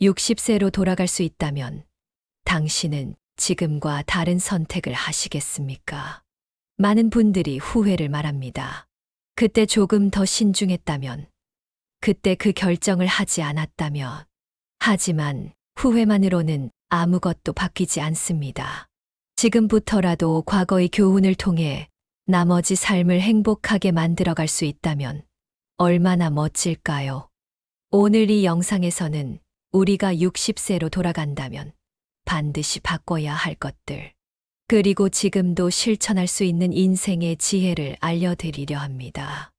60세로 돌아갈 수 있다면 당신은 지금과 다른 선택을 하시겠습니까? 많은 분들이 후회를 말합니다. 그때 조금 더 신중했다면, 그때 그 결정을 하지 않았다면. 하지만 후회만으로는 아무것도 바뀌지 않습니다. 지금부터라도 과거의 교훈을 통해 나머지 삶을 행복하게 만들어갈 수 있다면 얼마나 멋질까요? 오늘 이 영상에서는 우리가 60세로 돌아간다면 반드시 바꿔야 할 것들, 그리고 지금도 실천할 수 있는 인생의 지혜를 알려드리려 합니다.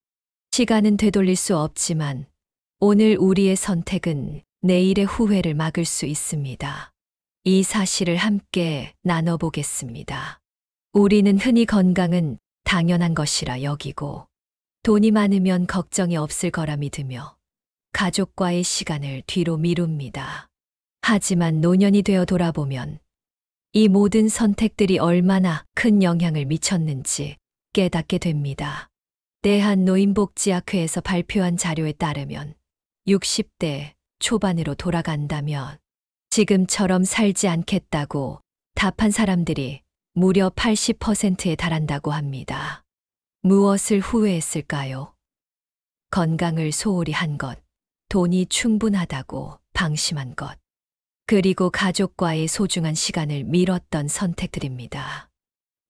시간은 되돌릴 수 없지만 오늘 우리의 선택은 내일의 후회를 막을 수 있습니다. 이 사실을 함께 나눠보겠습니다. 우리는 흔히 건강은 당연한 것이라 여기고 돈이 많으면 걱정이 없을 거라 믿으며 가족과의 시간을 뒤로 미룹니다. 하지만 노년이 되어 돌아보면 이 모든 선택들이 얼마나 큰 영향을 미쳤는지 깨닫게 됩니다. 대한노인복지학회에서 발표한 자료에 따르면 60대 초반으로 돌아간다면 지금처럼 살지 않겠다고 답한 사람들이 무려 80%에 달한다고 합니다. 무엇을 후회했을까요? 건강을 소홀히 한 것, 돈이 충분하다고 방심한 것, 그리고 가족과의 소중한 시간을 미뤘던 선택들입니다.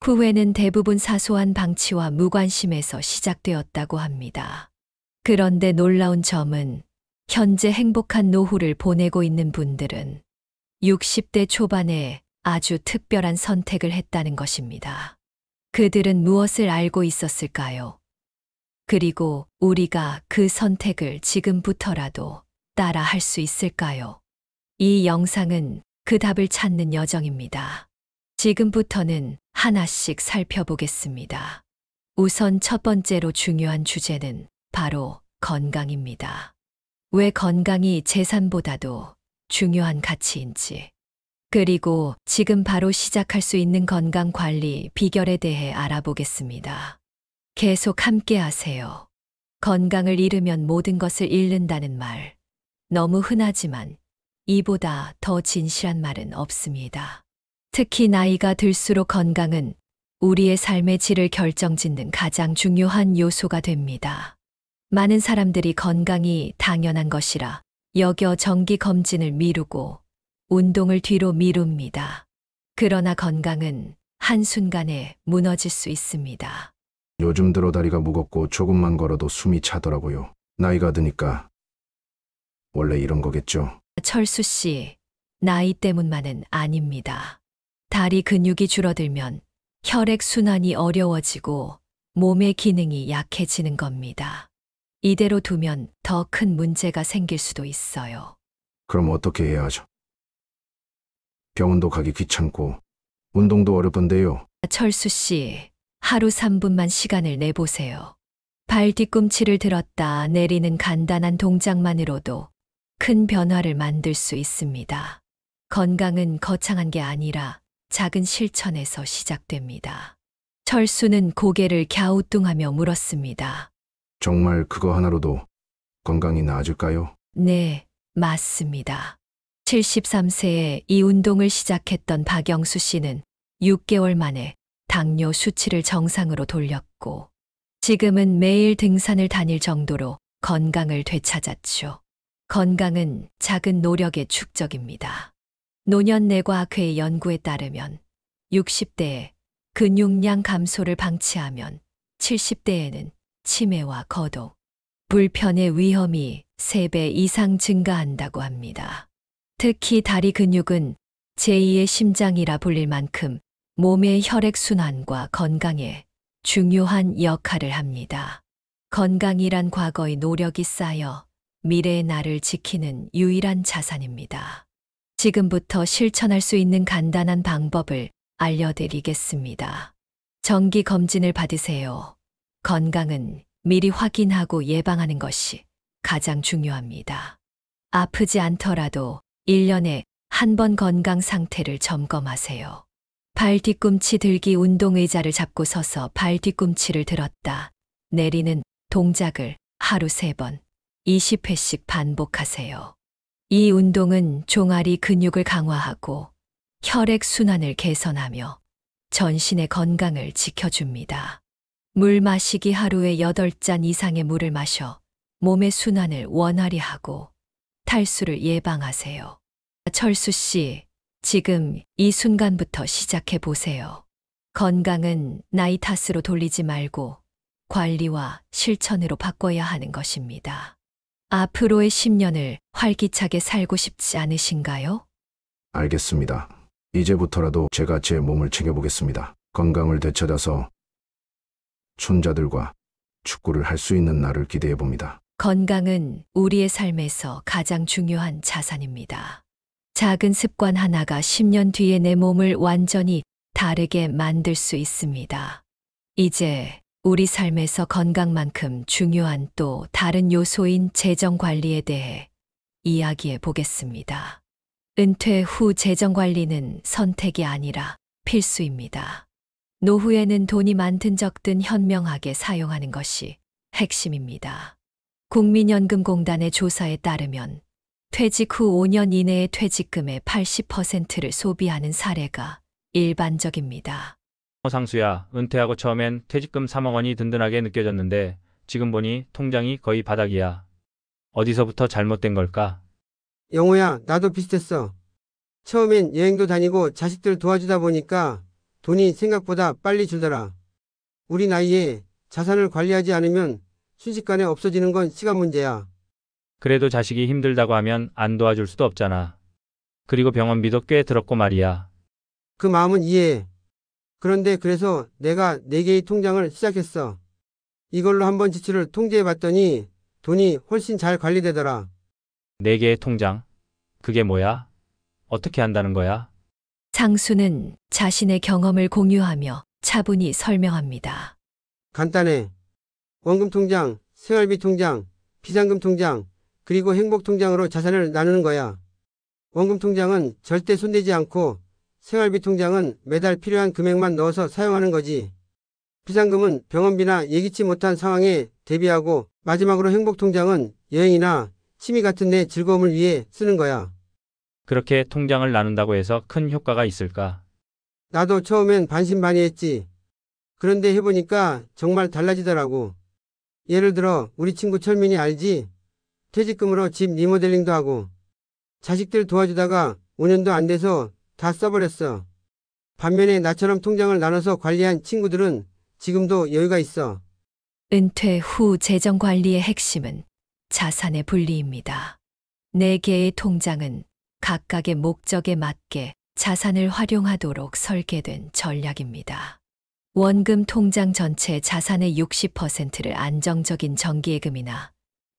후회는 대부분 사소한 방치와 무관심에서 시작되었다고 합니다. 그런데 놀라운 점은 현재 행복한 노후를 보내고 있는 분들은 60대 초반에 아주 특별한 선택을 했다는 것입니다. 그들은 무엇을 알고 있었을까요? 그리고 우리가 그 선택을 지금부터라도 따라 할 수 있을까요? 이 영상은 그 답을 찾는 여정입니다. 지금부터는 하나씩 살펴보겠습니다. 우선 첫 번째로 중요한 주제는 바로 건강입니다. 왜 건강이 재산보다도 중요한 가치인지, 그리고 지금 바로 시작할 수 있는 건강 관리 비결에 대해 알아보겠습니다. 계속 함께 하세요. 건강을 잃으면 모든 것을 잃는다는 말, 너무 흔하지만 이보다 더 진실한 말은 없습니다. 특히 나이가 들수록 건강은 우리의 삶의 질을 결정짓는 가장 중요한 요소가 됩니다. 많은 사람들이 건강이 당연한 것이라 여겨 정기 검진을 미루고 운동을 뒤로 미룹니다. 그러나 건강은 한순간에 무너질 수 있습니다. 요즘 들어 다리가 무겁고 조금만 걸어도 숨이 차더라고요. 나이가 드니까. 원래 이런 거겠죠. 철수 씨, 나이 때문만은 아닙니다. 다리 근육이 줄어들면 혈액순환이 어려워지고 몸의 기능이 약해지는 겁니다. 이대로 두면 더 큰 문제가 생길 수도 있어요. 그럼 어떻게 해야 하죠? 병원도 가기 귀찮고 운동도 어렵던데요. 철수 씨, 하루 3분만 시간을 내보세요. 발 뒤꿈치를 들었다 내리는 간단한 동작만으로도 큰 변화를 만들 수 있습니다. 건강은 거창한 게 아니라 작은 실천에서 시작됩니다. 철수는 고개를 갸우뚱하며 물었습니다. 정말 그거 하나로도 건강이 나아질까요? 네, 맞습니다. 73세에 이 운동을 시작했던 박영수 씨는 6개월 만에 당뇨 수치를 정상으로 돌렸고 지금은 매일 등산을 다닐 정도로 건강을 되찾았죠. 건강은 작은 노력의 축적입니다. 노년내과학회의 연구에 따르면 60대에 근육량 감소를 방치하면 70대에는 치매와 거동, 불편의 위험이 3배 이상 증가한다고 합니다. 특히 다리 근육은 제2의 심장이라 불릴 만큼 몸의 혈액순환과 건강에 중요한 역할을 합니다. 건강이란 과거의 노력이 쌓여 미래의 나를 지키는 유일한 자산입니다. 지금부터 실천할 수 있는 간단한 방법을 알려드리겠습니다. 정기 검진을 받으세요. 건강은 미리 확인하고 예방하는 것이 가장 중요합니다. 아프지 않더라도 1년에 한 번 건강 상태를 점검하세요. 발 뒤꿈치 들기 운동 의자를 잡고 서서 발 뒤꿈치를 들었다 내리는 동작을 하루 3번, 20회씩 반복하세요. 이 운동은 종아리 근육을 강화하고 혈액 순환을 개선하며 전신의 건강을 지켜줍니다. 물 마시기 하루에 8잔 이상의 물을 마셔 몸의 순환을 원활히 하고 탈수를 예방하세요. 철수 씨, 지금 이 순간부터 시작해 보세요. 건강은 나이 탓으로 돌리지 말고 관리와 실천으로 바꿔야 하는 것입니다. 앞으로의 10년을 활기차게 살고 싶지 않으신가요? 알겠습니다. 이제부터라도 제가 제 몸을 챙겨보겠습니다. 건강을 되찾아서 촌자들과 축구를 할 수 있는 날을 기대해 봅니다. 건강은 우리의 삶에서 가장 중요한 자산입니다. 작은 습관 하나가 10년 뒤에 내 몸을 완전히 다르게 만들 수 있습니다. 이제 우리 삶에서 건강만큼 중요한 또 다른 요소인 재정 관리에 대해 이야기해 보겠습니다. 은퇴 후 재정 관리는 선택이 아니라 필수입니다. 노후에는 돈이 많든 적든 현명하게 사용하는 것이 핵심입니다. 국민연금공단의 조사에 따르면 퇴직 후 5년 이내에 퇴직금의 80%를 소비하는 사례가 일반적입니다. 상수야, 은퇴하고 처음엔 퇴직금 3억 원이 든든하게 느껴졌는데 지금 보니 통장이 거의 바닥이야. 어디서부터 잘못된 걸까? 영호야, 나도 비슷했어. 처음엔 여행도 다니고 자식들 도와주다 보니까 돈이 생각보다 빨리 줄더라. 우리 나이에 자산을 관리하지 않으면 순식간에 없어지는 건 시간 문제야. 그래도 자식이 힘들다고 하면 안 도와줄 수도 없잖아. 그리고 병원비도 꽤 들었고 말이야. 그 마음은 이해해. 그런데 그래서 내가 4개의 통장을 시작했어. 이걸로 한번 지출을 통제해 봤더니 돈이 훨씬 잘 관리되더라. 4개의 통장? 그게 뭐야? 어떻게 한다는 거야? 상수는 자신의 경험을 공유하며 차분히 설명합니다. 간단해. 원금 통장, 생활비 통장, 비상금 통장, 그리고 행복 통장으로 자산을 나누는 거야. 원금 통장은 절대 손대지 않고 생활비 통장은 매달 필요한 금액만 넣어서 사용하는 거지. 비상금은 병원비나 예기치 못한 상황에 대비하고 마지막으로 행복 통장은 여행이나 취미 같은 내 즐거움을 위해 쓰는 거야. 그렇게 통장을 나눈다고 해서 큰 효과가 있을까? 나도 처음엔 반신반의했지. 그런데 해보니까 정말 달라지더라고. 예를 들어 우리 친구 철민이 알지? 퇴직금으로 집 리모델링도 하고 자식들 도와주다가 5년도 안 돼서 다 써버렸어. 반면에 나처럼 통장을 나눠서 관리한 친구들은 지금도 여유가 있어. 은퇴 후 재정 관리의 핵심은 자산의 분리입니다. 4개의 통장은 각각의 목적에 맞게 자산을 활용하도록 설계된 전략입니다. 원금 통장 전체 자산의 60%를 안정적인 정기예금이나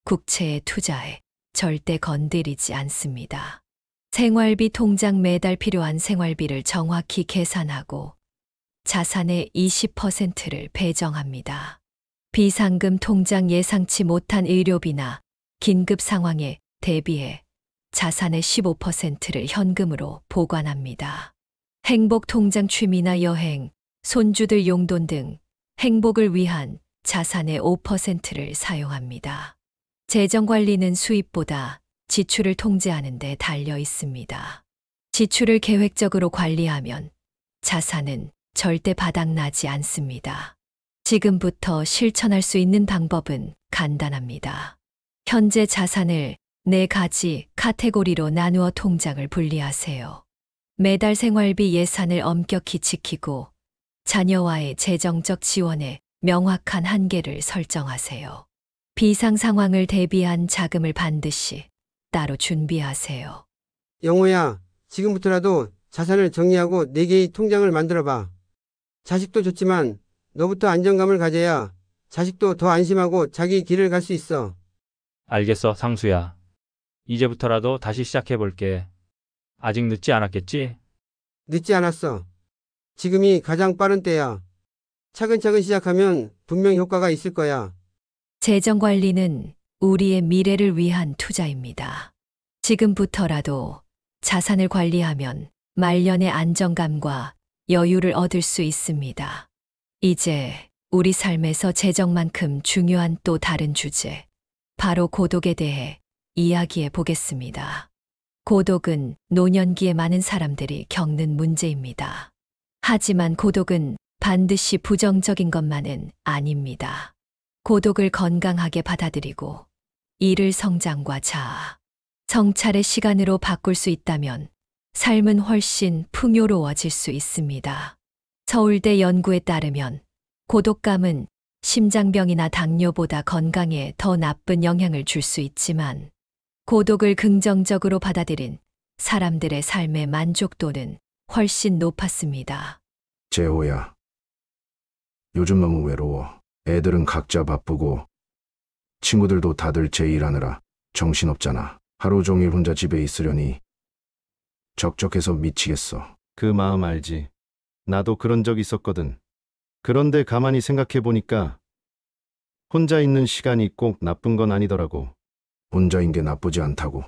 국채에 투자해 절대 건드리지 않습니다. 생활비 통장 매달 필요한 생활비를 정확히 계산하고 자산의 20%를 배정합니다. 비상금 통장 예상치 못한 의료비나 긴급 상황에 대비해 자산의 15%를 현금으로 보관합니다. 행복 통장 취미나 여행, 손주들 용돈 등 행복을 위한 자산의 5%를 사용합니다. 재정 관리는 수입보다 지출을 통제하는 데 달려 있습니다. 지출을 계획적으로 관리하면 자산은 절대 바닥나지 않습니다. 지금부터 실천할 수 있는 방법은 간단합니다. 현재 자산을 4가지 카테고리로 나누어 통장을 분리하세요. 매달 생활비 예산을 엄격히 지키고 자녀와의 재정적 지원에 명확한 한계를 설정하세요. 비상 상황을 대비한 자금을 반드시 따로 준비하세요. 영호야, 지금부터라도 자산을 정리하고 4개의 통장을 만들어봐. 자식도 좋지만 너부터 안정감을 가져야 자식도 더 안심하고 자기 길을 갈 수 있어. 알겠어, 상수야. 이제부터라도 다시 시작해볼게. 아직 늦지 않았겠지? 늦지 않았어. 지금이 가장 빠른 때야. 차근차근 시작하면 분명 효과가 있을 거야. 재정 관리는 우리의 미래를 위한 투자입니다. 지금부터라도 자산을 관리하면 말년의 안정감과 여유를 얻을 수 있습니다. 이제 우리 삶에서 재정만큼 중요한 또 다른 주제, 바로 고독에 대해 이야기해 보겠습니다. 고독은 노년기에 많은 사람들이 겪는 문제입니다. 하지만 고독은 반드시 부정적인 것만은 아닙니다. 고독을 건강하게 받아들이고 이를 성장과 자아, 성찰의 시간으로 바꿀 수 있다면 삶은 훨씬 풍요로워질 수 있습니다. 서울대 연구에 따르면 고독감은 심장병이나 당뇨보다 건강에 더 나쁜 영향을 줄 수 있지만 고독을 긍정적으로 받아들인 사람들의 삶의 만족도는 훨씬 높았습니다. 재호야. 요즘 너무 외로워. 애들은 각자 바쁘고 친구들도 다들 제 일하느라 정신없잖아. 하루 종일 혼자 집에 있으려니 적적해서 미치겠어. 그 마음 알지. 나도 그런 적 있었거든. 그런데 가만히 생각해 보니까 혼자 있는 시간이 꼭 나쁜 건 아니더라고. 혼자인 게 나쁘지 않다고.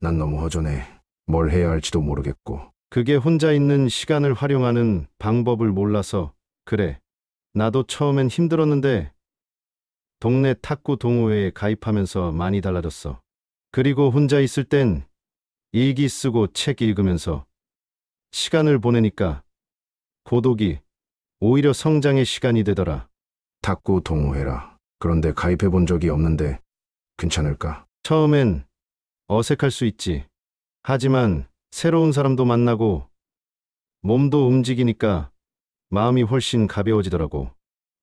난 너무 허전해. 뭘 해야 할지도 모르겠고. 그게 혼자 있는 시간을 활용하는 방법을 몰라서 그래. 나도 처음엔 힘들었는데 동네 탁구 동호회에 가입하면서 많이 달라졌어. 그리고 혼자 있을 땐 일기 쓰고 책 읽으면서 시간을 보내니까 고독이 오히려 성장의 시간이 되더라. 탁구 동호회라. 그런데 가입해 본 적이 없는데 괜찮을까? 처음엔 어색할 수 있지. 하지만 새로운 사람도 만나고 몸도 움직이니까 마음이 훨씬 가벼워지더라고.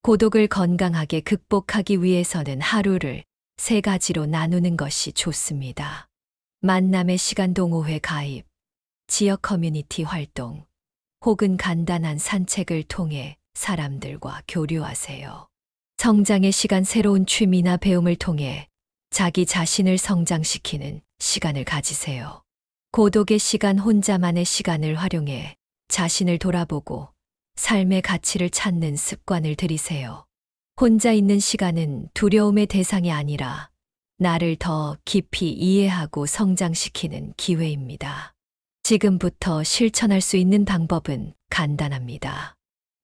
고독을 건강하게 극복하기 위해서는 하루를 3가지로 나누는 것이 좋습니다. 만남의 시간 동호회 가입, 지역 커뮤니티 활동, 혹은 간단한 산책을 통해 사람들과 교류하세요. 성장의 시간 새로운 취미나 배움을 통해 자기 자신을 성장시키는 시간을 가지세요. 고독의 시간 혼자만의 시간을 활용해 자신을 돌아보고 삶의 가치를 찾는 습관을 들이세요. 혼자 있는 시간은 두려움의 대상이 아니라 나를 더 깊이 이해하고 성장시키는 기회입니다. 지금부터 실천할 수 있는 방법은 간단합니다.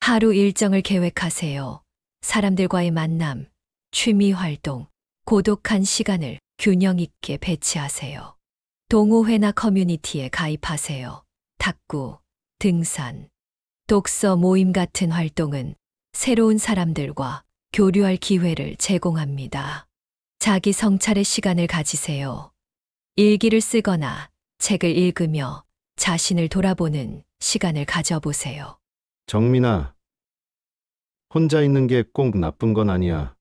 하루 일정을 계획하세요. 사람들과의 만남, 취미 활동, 고독한 시간을 균형 있게 배치하세요. 동호회나 커뮤니티에 가입하세요. 탁구, 등산, 독서 모임 같은 활동은 새로운 사람들과 교류할 기회를 제공합니다. 자기 성찰의 시간을 가지세요. 일기를 쓰거나 책을 읽으며 자신을 돌아보는 시간을 가져보세요. 정민아, 혼자 있는 게 꼭 나쁜 건 아니야.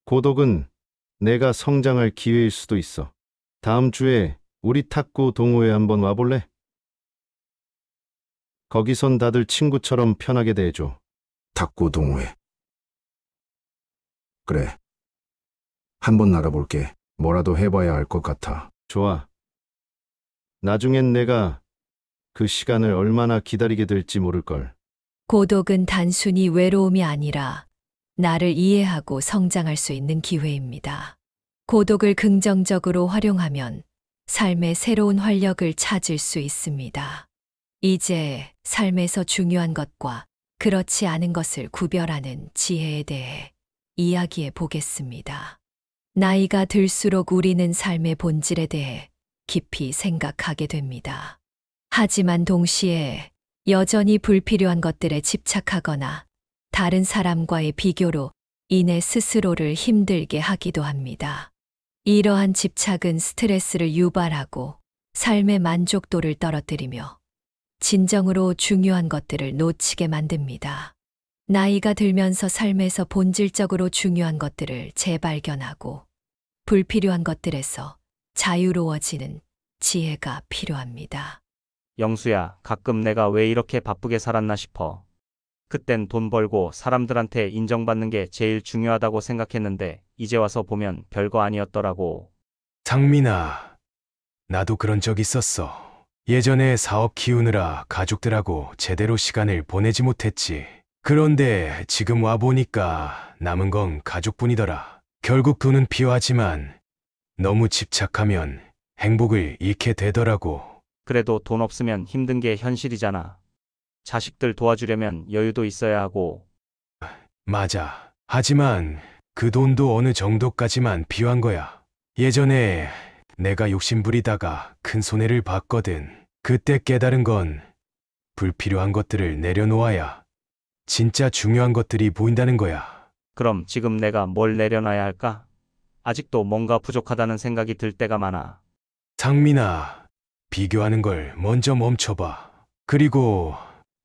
고독은 내가 성장할 기회일 수도 있어. 다음 주에 우리 탁구 동호회 한번 와볼래? 거기선 다들 친구처럼 편하게 대해줘. 탁구 동호회. 그래. 한번 알아볼게. 뭐라도 해봐야 할 것 같아. 좋아. 나중엔 내가 그 시간을 얼마나 기다리게 될지 모를걸. 고독은 단순히 외로움이 아니라 나를 이해하고 성장할 수 있는 기회입니다. 고독을 긍정적으로 활용하면 삶의 새로운 활력을 찾을 수 있습니다. 이제 삶에서 중요한 것과 그렇지 않은 것을 구별하는 지혜에 대해 이야기해 보겠습니다. 나이가 들수록 우리는 삶의 본질에 대해 깊이 생각하게 됩니다. 하지만 동시에 여전히 불필요한 것들에 집착하거나 다른 사람과의 비교로 인해 스스로를 힘들게 하기도 합니다. 이러한 집착은 스트레스를 유발하고 삶의 만족도를 떨어뜨리며 진정으로 중요한 것들을 놓치게 만듭니다. 나이가 들면서 삶에서 본질적으로 중요한 것들을 재발견하고 불필요한 것들에서 자유로워지는 지혜가 필요합니다. 영수야, 가끔 내가 왜 이렇게 바쁘게 살았나 싶어. 그땐 돈 벌고 사람들한테 인정받는 게 제일 중요하다고 생각했는데 이제 와서 보면 별거 아니었더라고. 상민아, 나도 그런 적 있었어. 예전에 사업 키우느라 가족들하고 제대로 시간을 보내지 못했지. 그런데 지금 와보니까 남은 건 가족뿐이더라. 결국 돈은 필요하지만 너무 집착하면 행복을 잃게 되더라고. 그래도 돈 없으면 힘든 게 현실이잖아. 자식들 도와주려면 여유도 있어야 하고. 맞아. 하지만 그 돈도 어느 정도까지만 필요한 거야. 예전에 내가 욕심부리다가 큰 손해를 봤거든. 그때 깨달은 건 불필요한 것들을 내려놓아야 진짜 중요한 것들이 보인다는 거야. 그럼 지금 내가 뭘 내려놔야 할까? 아직도 뭔가 부족하다는 생각이 들 때가 많아. 상민아, 비교하는 걸 먼저 멈춰봐. 그리고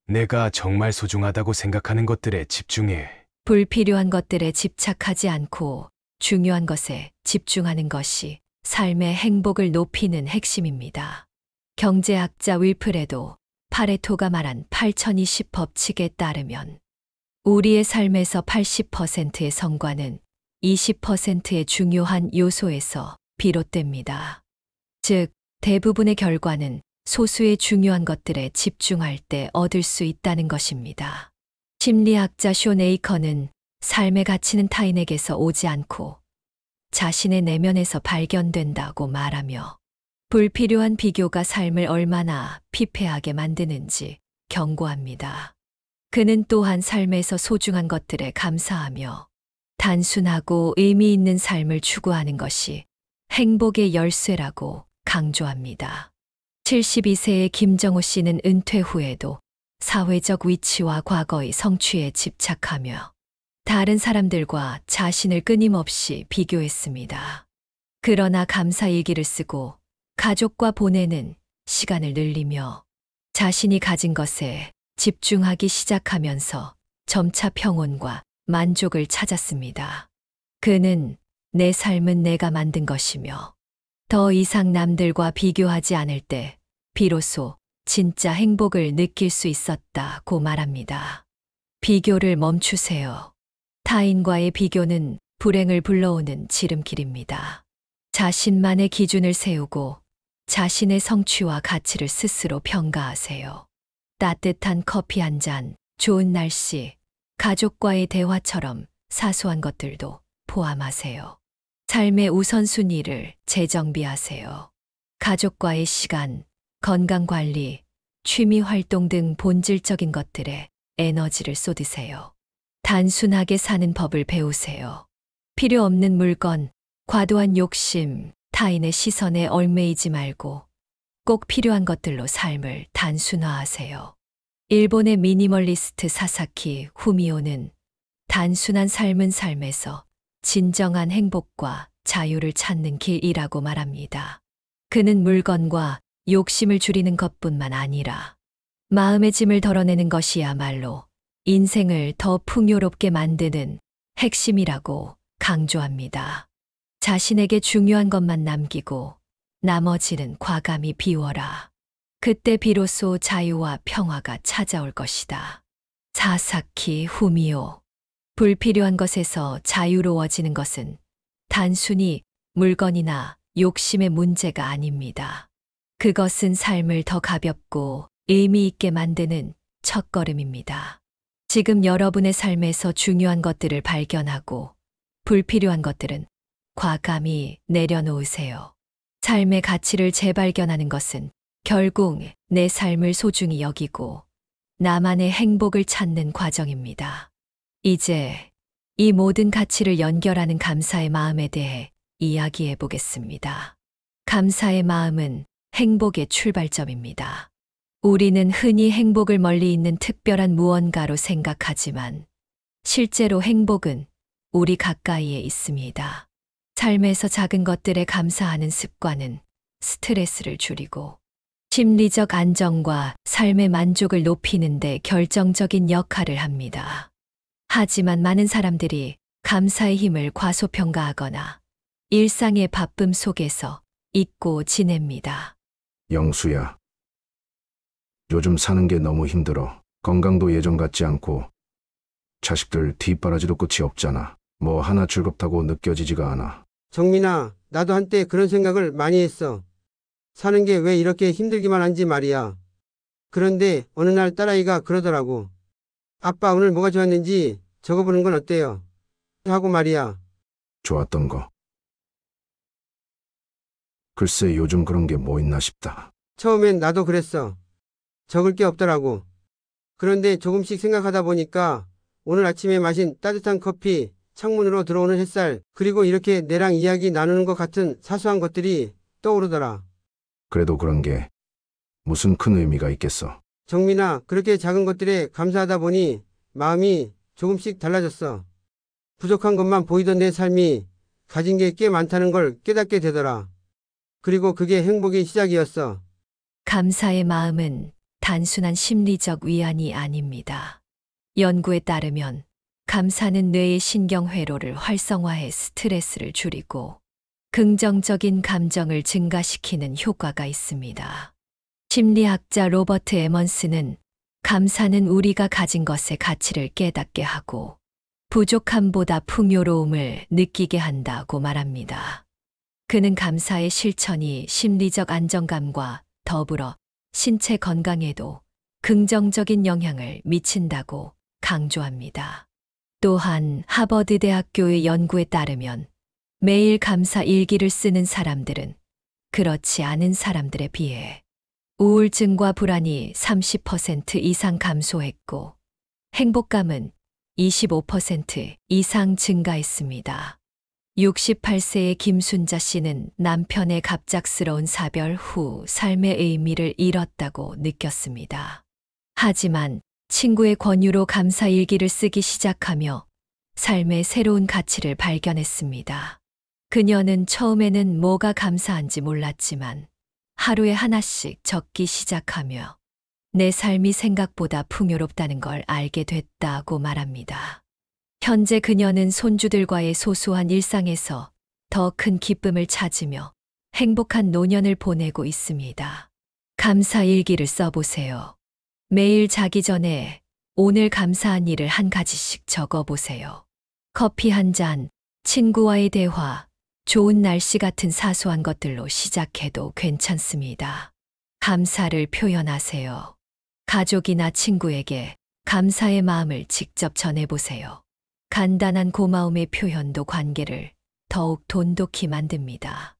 내가 정말 소중하다고 생각하는 것들에 집중해. 불필요한 것들에 집착하지 않고 중요한 것에 집중하는 것이 삶의 행복을 높이는 핵심입니다. 경제학자 윌프레도 파레토가 말한 8020 법칙에 따르면 우리의 삶에서 80%의 성과는 20%의 중요한 요소에서 비롯됩니다. 즉, 대부분의 결과는 소수의 중요한 것들에 집중할 때 얻을 수 있다는 것입니다. 심리학자 쇼 네이커는 삶의 가치는 타인에게서 오지 않고 자신의 내면에서 발견된다고 말하며 불필요한 비교가 삶을 얼마나 피폐하게 만드는지 경고합니다. 그는 또한 삶에서 소중한 것들에 감사하며 단순하고 의미 있는 삶을 추구하는 것이 행복의 열쇠라고 강조합니다. 72세의 김정호 씨는 은퇴 후에도 사회적 위치와 과거의 성취에 집착하며 다른 사람들과 자신을 끊임없이 비교했습니다. 그러나 감사 일기를 쓰고 가족과 보내는 시간을 늘리며 자신이 가진 것에 집중하기 시작하면서 점차 평온과 만족을 찾았습니다. 그는 내 삶은 내가 만든 것이며 더 이상 남들과 비교하지 않을 때 비로소 진짜 행복을 느낄 수 있었다고 말합니다. 비교를 멈추세요. 타인과의 비교는 불행을 불러오는 지름길입니다. 자신만의 기준을 세우고 자신의 성취와 가치를 스스로 평가하세요. 따뜻한 커피 한 잔, 좋은 날씨, 가족과의 대화처럼 사소한 것들도 포함하세요. 삶의 우선순위를 재정비하세요. 가족과의 시간, 건강관리, 취미활동 등 본질적인 것들에 에너지를 쏟으세요. 단순하게 사는 법을 배우세요. 필요 없는 물건, 과도한 욕심, 타인의 시선에 얽매이지 말고 꼭 필요한 것들로 삶을 단순화하세요. 일본의 미니멀리스트 사사키 후미오는 단순한 삶은 삶에서 진정한 행복과 자유를 찾는 길이라고 말합니다. 그는 물건과 욕심을 줄이는 것뿐만 아니라 마음의 짐을 덜어내는 것이야말로 인생을 더 풍요롭게 만드는 핵심이라고 강조합니다. 자신에게 중요한 것만 남기고 나머지는 과감히 비워라. 그때 비로소 자유와 평화가 찾아올 것이다. 사사키 후미오. 불필요한 것에서 자유로워지는 것은 단순히 물건이나 욕심의 문제가 아닙니다. 그것은 삶을 더 가볍고 의미 있게 만드는 첫걸음입니다. 지금 여러분의 삶에서 중요한 것들을 발견하고 불필요한 것들은 과감히 내려놓으세요. 삶의 가치를 재발견하는 것은 결국 내 삶을 소중히 여기고 나만의 행복을 찾는 과정입니다. 이제 이 모든 가치를 연결하는 감사의 마음에 대해 이야기해 보겠습니다. 감사의 마음은 행복의 출발점입니다. 우리는 흔히 행복을 멀리 있는 특별한 무언가로 생각하지만 실제로 행복은 우리 가까이에 있습니다. 삶에서 작은 것들에 감사하는 습관은 스트레스를 줄이고 심리적 안정과 삶의 만족을 높이는 데 결정적인 역할을 합니다. 하지만 많은 사람들이 감사의 힘을 과소평가하거나 일상의 바쁨 속에서 잊고 지냅니다. 영수야. 요즘 사는 게 너무 힘들어. 건강도 예전 같지 않고 자식들 뒷바라지도 끝이 없잖아. 뭐 하나 즐겁다고 느껴지지가 않아. 정민아, 나도 한때 그런 생각을 많이 했어. 사는 게 왜 이렇게 힘들기만 한지 말이야. 그런데 어느 날 딸아이가 그러더라고. 아빠 오늘 뭐가 좋았는지 적어보는 건 어때요? 하고 말이야. 좋았던 거. 글쎄 요즘 그런 게 뭐 있나 싶다. 처음엔 나도 그랬어. 적을 게 없더라고. 그런데 조금씩 생각하다 보니까 오늘 아침에 마신 따뜻한 커피, 창문으로 들어오는 햇살, 그리고 이렇게 내랑 이야기 나누는 것 같은 사소한 것들이 떠오르더라. 그래도 그런 게 무슨 큰 의미가 있겠어. 정민아, 그렇게 작은 것들에 감사하다 보니 마음이 조금씩 달라졌어. 부족한 것만 보이던 내 삶이 가진 게 꽤 많다는 걸 깨닫게 되더라. 그리고 그게 행복의 시작이었어. 감사의 마음은 단순한 심리적 위안이 아닙니다. 연구에 따르면 감사는 뇌의 신경회로를 활성화해 스트레스를 줄이고 긍정적인 감정을 증가시키는 효과가 있습니다. 심리학자 로버트 에먼스는 감사는 우리가 가진 것의 가치를 깨닫게 하고 부족함보다 풍요로움을 느끼게 한다고 말합니다. 그는 감사의 실천이 심리적 안정감과 더불어 신체 건강에도 긍정적인 영향을 미친다고 강조합니다. 또한 하버드 대학교의 연구에 따르면 매일 감사 일기를 쓰는 사람들은 그렇지 않은 사람들에 비해 우울증과 불안이 30% 이상 감소했고 행복감은 25% 이상 증가했습니다. 68세의 김순자 씨는 남편의 갑작스러운 사별 후 삶의 의미를 잃었다고 느꼈습니다. 하지만 친구의 권유로 감사 일기를 쓰기 시작하며 삶의 새로운 가치를 발견했습니다. 그녀는 처음에는 뭐가 감사한지 몰랐지만 하루에 하나씩 적기 시작하며 내 삶이 생각보다 풍요롭다는 걸 알게 됐다고 말합니다. 현재 그녀는 손주들과의 소소한 일상에서 더 큰 기쁨을 찾으며 행복한 노년을 보내고 있습니다. 감사 일기를 써보세요. 매일 자기 전에 오늘 감사한 일을 한 가지씩 적어보세요. 커피 한 잔, 친구와의 대화, 좋은 날씨 같은 사소한 것들로 시작해도 괜찮습니다. 감사를 표현하세요. 가족이나 친구에게 감사의 마음을 직접 전해보세요. 간단한 고마움의 표현도 관계를 더욱 돈독히 만듭니다.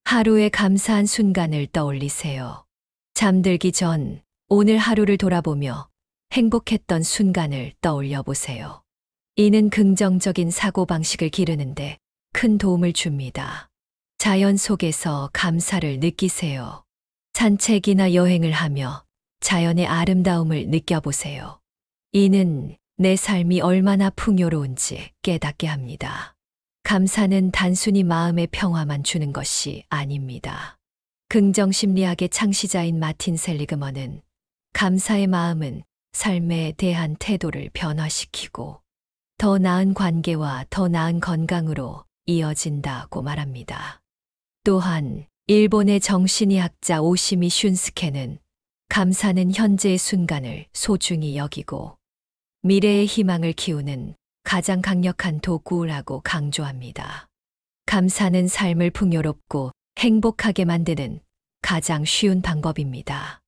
하루의 감사한 순간을 떠올리세요. 잠들기 전 오늘 하루를 돌아보며 행복했던 순간을 떠올려 보세요. 이는 긍정적인 사고방식을 기르는데 큰 도움을 줍니다. 자연 속에서 감사를 느끼세요. 산책이나 여행을 하며 자연의 아름다움을 느껴보세요. 이는 내 삶이 얼마나 풍요로운지 깨닫게 합니다. 감사는 단순히 마음의 평화만 주는 것이 아닙니다. 긍정심리학의 창시자인 마틴 셀리그먼은 감사의 마음은 삶에 대한 태도를 변화시키고 더 나은 관계와 더 나은 건강으로 이어진다고 말합니다. 또한 일본의 정신의학자 오시미 슌스케는 감사는 현재의 순간을 소중히 여기고 미래의 희망을 키우는 가장 강력한 도구라고 강조합니다. 감사는 삶을 풍요롭고 행복하게 만드는 가장 쉬운 방법입니다.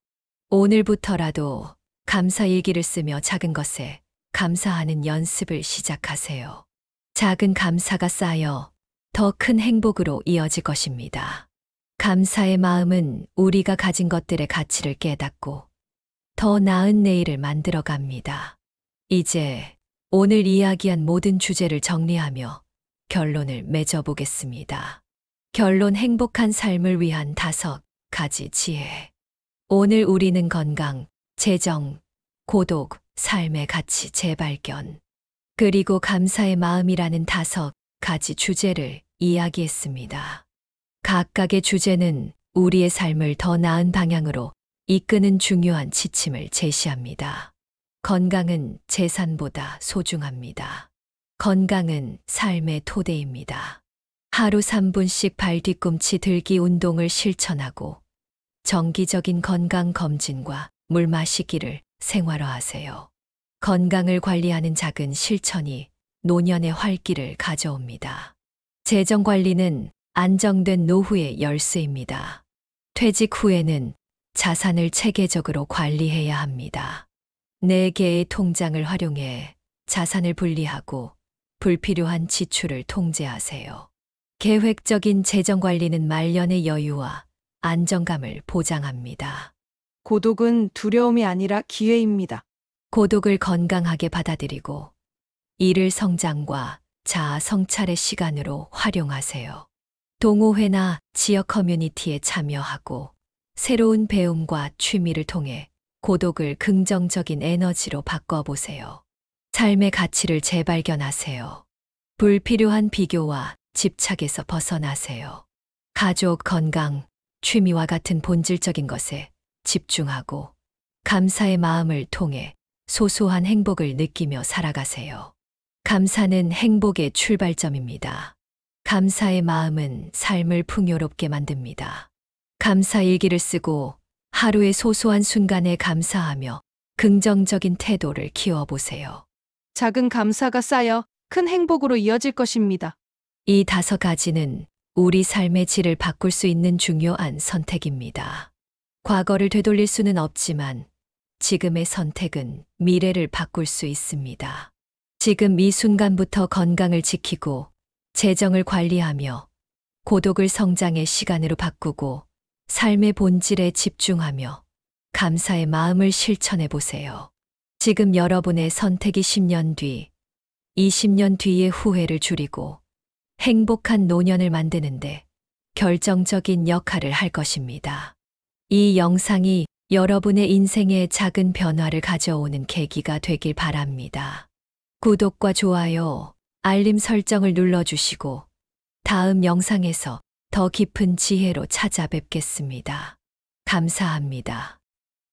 오늘부터라도 감사 일기를 쓰며 작은 것에 감사하는 연습을 시작하세요. 작은 감사가 쌓여 더 큰 행복으로 이어질 것입니다. 감사의 마음은 우리가 가진 것들의 가치를 깨닫고 더 나은 내일을 만들어 갑니다. 이제 오늘 이야기한 모든 주제를 정리하며 결론을 맺어보겠습니다. 결론 행복한 삶을 위한 5가지 지혜. 오늘 우리는 건강, 재정, 고독, 삶의 가치 재발견, 그리고 감사의 마음이라는 5가지 주제를 이야기했습니다. 각각의 주제는 우리의 삶을 더 나은 방향으로 이끄는 중요한 지침을 제시합니다. 건강은 재산보다 소중합니다. 건강은 삶의 토대입니다. 하루 3분씩 발 뒤꿈치 들기 운동을 실천하고 정기적인 건강 검진과 물 마시기를 생활화하세요. 건강을 관리하는 작은 실천이 노년의 활기를 가져옵니다. 재정 관리는 안정된 노후의 열쇠입니다. 퇴직 후에는 자산을 체계적으로 관리해야 합니다. 4개의 통장을 활용해 자산을 분리하고 불필요한 지출을 통제하세요. 계획적인 재정 관리는 말년의 여유와 안정감을 보장합니다. 고독은 두려움이 아니라 기회입니다. 고독을 건강하게 받아들이고 이를 성장과 자아 성찰의 시간으로 활용하세요. 동호회나 지역 커뮤니티에 참여하고 새로운 배움과 취미를 통해 고독을 긍정적인 에너지로 바꿔보세요. 삶의 가치를 재발견하세요. 불필요한 비교와 집착에서 벗어나세요. 가족, 건강, 취미와 같은 본질적인 것에 집중하고 감사의 마음을 통해 소소한 행복을 느끼며 살아가세요. 감사는 행복의 출발점입니다. 감사의 마음은 삶을 풍요롭게 만듭니다. 감사 일기를 쓰고 하루의 소소한 순간에 감사하며 긍정적인 태도를 키워보세요. 작은 감사가 쌓여 큰 행복으로 이어질 것입니다. 이 5가지는 우리 삶의 질을 바꿀 수 있는 중요한 선택입니다. 과거를 되돌릴 수는 없지만 지금의 선택은 미래를 바꿀 수 있습니다. 지금 이 순간부터 건강을 지키고 재정을 관리하며 고독을 성장의 시간으로 바꾸고 삶의 본질에 집중하며 감사의 마음을 실천해 보세요. 지금 여러분의 선택이 10년 뒤, 20년 뒤의 후회를 줄이고 행복한 노년을 만드는데 결정적인 역할을 할 것입니다. 이 영상이 여러분의 인생에 작은 변화를 가져오는 계기가 되길 바랍니다. 구독과 좋아요, 알림 설정을 눌러주시고 다음 영상에서 더 깊은 지혜로 찾아뵙겠습니다. 감사합니다.